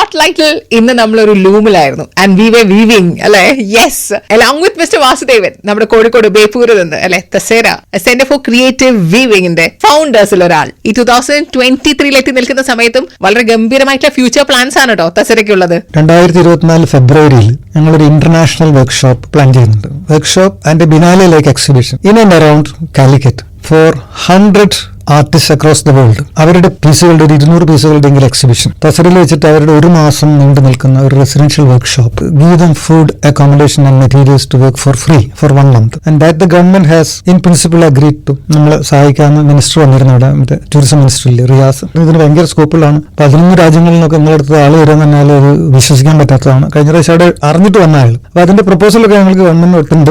സ്പോട്ട്ലൈറ്റിൽ ഇന്ന് നമ്മളൊരു ലൂമിലായിരുന്നു and we way weaving അല്ലെ. Yes, along with mister Vasudevan, നമ്മുടെ കോഴിക്കോട് ബേപ്പൂരിൽ നിന്ന് അല്ലെ തസേര സെന്റർ ഫോർ ക്രിയേറ്റീവ് വീവിംഗിന്റെ ഫൗണ്ടേഴ്സിൽ ഒരാൾ. ഈ 2023 എത്തി നിൽക്കുന്ന സമയത്തും വളരെ ഗംഭീരമായിട്ടുള്ള ഫ്യൂച്ചർ പ്ലാൻസ് ആണ് കേട്ടോ തസേരയ്ക്കുള്ളത്. 2024 ഫെബ്രുവരിയിൽ ഞങ്ങളൊരു ഇന്റർനാഷണൽ വർക്ക്ഷോപ്പ് പ്ലാൻ ചെയ്യുന്നുണ്ട്. വർക്ക്ഷോപ്പ് ആൻഡ് ബിനാലെ ലേക്ക് exhibition in and around Calicut for 100 artist across the world. അവരുടെ പീസുകളുടെ ഒരു 200 പീസുകളുടെ എക്സിബിഷൻ തസറിൽ വെച്ചിട്ട് അവരുടെ ഒരു മാസം നീണ്ടു നിൽക്കുന്ന ഒരു residential workshop. Give them food, accommodation and materials to work for free for 1 month. And that the government has in principle agreed to. നമ്മളെ സഹായിക്കാവുന്ന മിനിസ്റ്റർ വന്നിരുന്നു അവിടെ, മറ്റേ ടൂറിസം മിനിസ്റ്ററിൽ റിയാസ്. ഇതിന് ഭയങ്കര സ്കോപ്പുകളാണ്. 11 രാജ്യങ്ങളിൽ നിന്നൊക്കെ നിങ്ങളടുത്ത് ആൾ വരുമെന്ന് പറഞ്ഞാൽ അത് വിശ്വസിക്കാൻ പറ്റാത്തതാണ്. കഴിഞ്ഞ പ്രാവശ്യം അവിടെ അറിഞ്ഞിട്ട് വന്ന ആൾ. അപ്പൊ അതിന്റെ പ്രപ്പോസലൊക്കെ ഞങ്ങൾക്ക് ഗവൺമെന്റ് ഇട്ടുണ്ട്.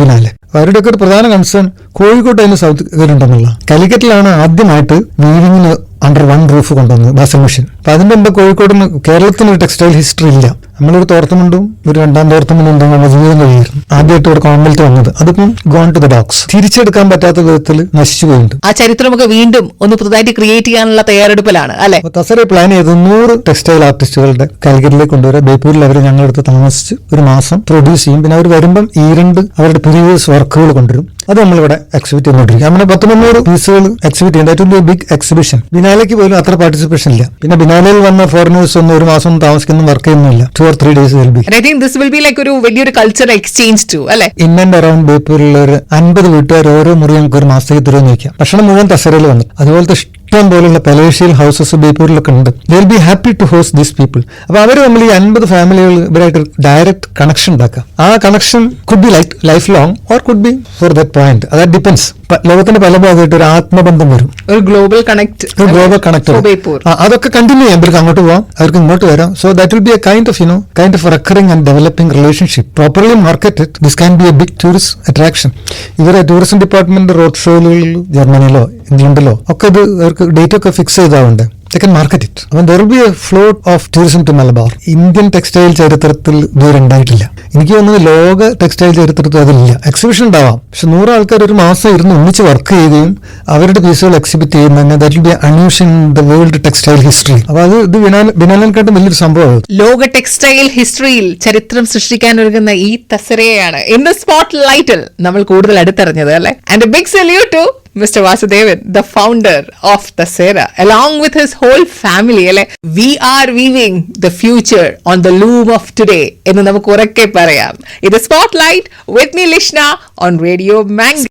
ബിനാലെ അവരുടെയൊക്കെ ഒരു പ്രധാന കൺസേൺ കോഴിക്കോട്ട് അതിന് സൗകര്യമുണ്ടെന്നുള്ള. കാലിക്കറ്റിലാണ് ആദ്യമായിട്ട് വീവിങ്ങിന് അണ്ടർ 1 റൂഫ് കൊണ്ടുവന്നത് ബാസൽ മെഷീൻ. അപ്പൊ അതിന്റെ മുമ്പ് കോഴിക്കോടിന് കേരളത്തിന് ഒരു ടെക്സ്റ്റൈൽ ഹിസ്റ്ററി ഇല്ല. നമ്മളൊരു തോർത്തുമുണ്ടും ഒരു 2ാം തോർത്തുമുണ്ടും ഉണ്ടെങ്കിൽ ജീവിതം കഴിയായിരുന്നു. ആദ്യമായിട്ട് ഇവിടെ കോൺവെൽറ്റ് വന്നത് അതിപ്പം ഗോൺ ടു ദ ഡോഗ്സ്. തിരിച്ചെടുക്കാൻ പറ്റാത്ത വിധത്തിൽ നശിച്ചു പോയിട്ടുണ്ട്. ആ ചരിത്രമൊക്കെ വീണ്ടും ഒന്ന് പുതുതായിട്ട് ക്രിയേറ്റ് ചെയ്യാനുള്ള തയ്യാറെടുപ്പിലാണ് അല്ലെ. തസറെ പ്ലാൻ ചെയ്ത് 100 ടെക്സ്റ്റൈൽ ആർട്ടിസ്റ്റുകളുടെ കാലിക്കറ്റിലേക്ക് കൊണ്ടുവരാം. ബേപ്പൂരിൽ അവർ ഞങ്ങളടുത്ത് താമസിച്ച് ഒരു മാസം പ്രൊഡ്യൂസ് ചെയ്യും. പിന്നെ അവർ വരുമ്പം ഈ 2 അവരുടെ പ്രീവിയസ് വർക്കുകൾ കൊണ്ടുവരും. അത് നമ്മളിവിടെ എക്സിബിറ്റ് ചെയ്തുകൊണ്ടിരിക്കും. അങ്ങനെ 100 പീസുകൾ എക്സിബിറ്റ് ചെയ്യും. That will be a big exhibition. ബിനാലയ്ക്ക് പോലും അത്ര പാർട്ടിസിപ്പേഷൻ ഇല്ല. പിന്നെ ബിനാലയിൽ വന്ന ഫോറിനേഴ്സ് ഒന്നും ഒരു മാസം താമസിക്കുന്ന വർക്ക് ചെയ്യുന്നില്ല. 2 or 3 days will be. And I think this will be like ഒരു വലിയൊരു കൾച്ചറൽ എക്സ്ചേഞ്ച് ടു അല്ലെ. ഇൻ ആൻഡ് അറൌണ്ട് ബേപ്പൂരിലുള്ള ഒരു 50 വീട്ടുകാർ ഓരോ മുറി നമുക്ക് ഒരു മാസത്തേക്ക് തരുമെന്ന് ചോദിക്കാം. ഭക്ഷണം മുഴുവൻ തസരയിൽ വന്നു. അതുപോലത്തെ ഇഷ്ടം പോലുള്ള പലേഷ്യൽ ഹൗസസ് ബേപ്പൂരിലൊക്കെ ഉണ്ട്. They will be happy to host these people. അപ്പൊ അവർ നമ്മൾ ഈ 50 ഫാമിലികൾ ഇവരായിട്ട് ഡയറക്റ്റ് കണക്ഷൻ ഉണ്ടാക്കാം. ആ connection could be life long or could be for that point. അത് ഡിപ്പെൻസ്. ലോകത്തിന്റെ പല ഭാഗമായിട്ട് ഒരു ആത്മബന്ധം വരും, ഒരു ഗ്ലോബൽ കണക്ട്. അതൊക്കെ കണ്ടിന്യൂ ചെയ്യാം. അവർക്ക് അങ്ങോട്ട് പോവാം, അവർക്ക് ഇങ്ങോട്ട് വരാം. So that will be A kind of recurring and developing relationship. Properly marketed, this can be a big tourist attraction. ഇവരെ ടൂറിസം ഡിപ്പാർട്ട്മെന്റ് റോഡ് ഷോകളിൽ ജർമ്മനിയിലോ ഇംഗ്ലണ്ടിലോ ഒക്കെ ഇത് അവർക്ക് ഡേറ്റ് ഒക്കെ fix ചെയ്താവുണ്ട്. They can market it. There will be a float of tourism to Malabar. Indian textile ചരിത്രത്തിൽ ഇതുവരെ ഉണ്ടായിട്ടില്ല. എനിക്ക് തോന്നുന്നത് ലോക ടെക്സ്റ്റൈൽ ചരിത്രത്തിൽ അതില്ല. എക്സിബിഷൻ ഉണ്ടാവാം, പക്ഷെ 100 ആൾക്കാർ ഒരു മാസം ഇരുന്ന് ഒന്നിച്ച് വർക്ക് ചെയ്യുകയും അവരുടെ പീസുകൾ എക്സിബിറ്റ് ചെയ്യുന്ന that will B unusual in the world textile history. അപ്പൊ അത് ഇത് ബിനാലിനെക്കാട്ടും വലിയൊരു സംഭവമാണ്. ലോക ടെക്സ്റ്റൈൽ ഹിസ്റ്ററിയിൽ ചരിത്രം സൃഷ്ടിക്കാൻ ഒരുങ്ങുന്ന ഈ തസരയാണ് ഇൻ ദ സ്പോട്ട് ലൈറ്റിൽ നമ്മൾ കൂടുതൽ അടുത്തറിഞ്ഞത് അല്ലെ. And big salute to Mr. Vasudevan, the founder of Tasera, along with his whole family. We are weaving the future on the loom of today. എന്ന് നമുക്ക് ഉറക്കെ പറയാം. ഇത് spotlight with me Lishna on Radio Mango.